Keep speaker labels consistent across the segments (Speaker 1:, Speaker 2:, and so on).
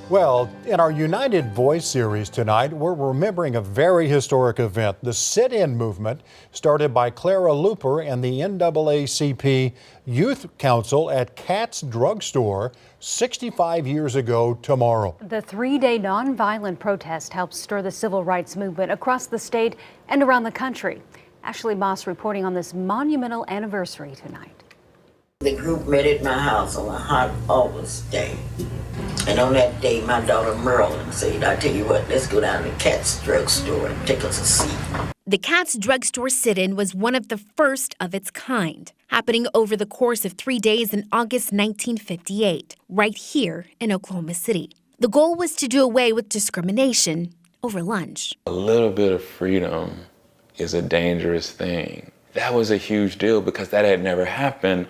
Speaker 1: Well, in our United Voice series tonight, we're remembering a very historic event, the sit-in movement started by Clara Luper and the NAACP Youth Council at Katz Drugstore 65 years ago tomorrow.
Speaker 2: The three-day nonviolent protest helped stir the civil rights movement across the state and around the country. Ashley Moss reporting on this monumental anniversary tonight.
Speaker 3: The group met at my house on a hot August day. And on that day, my daughter Merlin said, I tell you what, let's go down to Katz Drugstore and take us a seat.
Speaker 4: The Katz Drugstore sit-in was one of the first of its kind, happening over the course of 3 days in August 1958, right here in Oklahoma City. The goal was to do away with discrimination over lunch.
Speaker 5: A little bit of freedom is a dangerous thing. That was a huge deal because that had never happened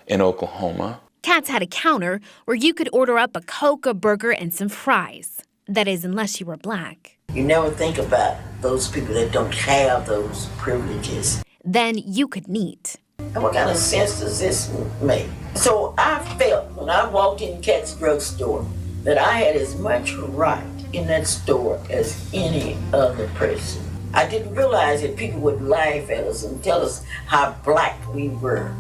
Speaker 5: in Oklahoma.
Speaker 4: Katz had a counter where you could order up a Coke, a burger, and some fries. That is, unless you were black.
Speaker 3: You never think about those people that don't have those privileges.
Speaker 4: Then you could neat.
Speaker 3: And what kind of sense does this make? So I felt when I walked in Katz Drugstore that I had as much right in that store as any other person. I didn't realize that people would laugh at us and tell us how black we were,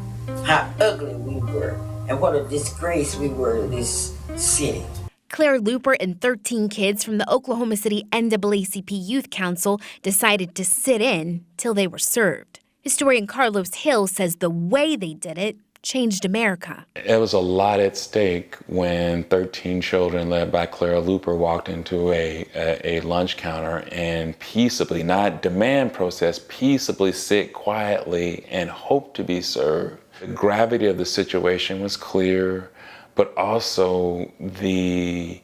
Speaker 3: how ugly we were, and what a disgrace we were to this city.
Speaker 4: Claire Luper and 13 kids from the Oklahoma City NAACP Youth Council decided to sit in till they were served. Historian Carlos Hill says the way they did it changed America.
Speaker 5: It was a lot at stake when 13 children led by Clara Luper walked into a lunch counter and peaceably, not demand process, peaceably sit quietly and hope to be served. The gravity of the situation was clear, but also the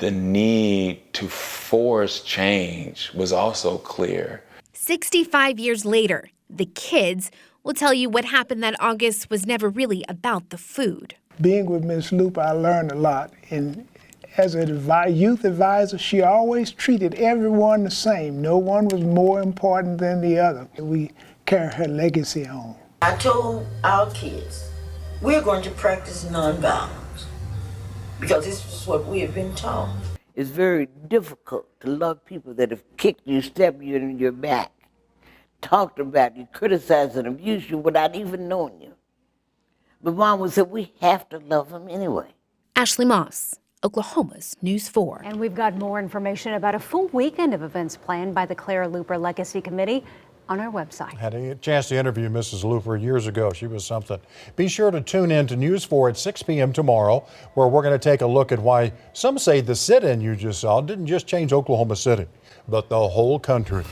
Speaker 5: need to force change was also clear.
Speaker 4: 65 years later, the kids will tell you what happened that August was never really about the food.
Speaker 6: Being with Ms. Luper, I learned a lot. And as a youth advisor, she always treated everyone the same. No one was more important than the other. We carry her legacy on.
Speaker 3: I told our kids, we're going to practice nonviolence because this is what we have been taught.
Speaker 7: It's very difficult to love people that have kicked you, stabbed you in your back, talked about you, criticized and abused you without even knowing you. But Mom would say, we have to love them anyway.
Speaker 4: Ashley Moss, Oklahoma's News 4.
Speaker 2: And we've got more information about a full weekend of events planned by the Clara Luper Legacy Committee on our website.
Speaker 1: Had a chance to interview Mrs. Luper years ago. She was something. Be sure to tune in to News 4 at 6 p.m. tomorrow, where we're going to take a look at why some say the sit-in you just saw didn't just change Oklahoma City, but the whole country.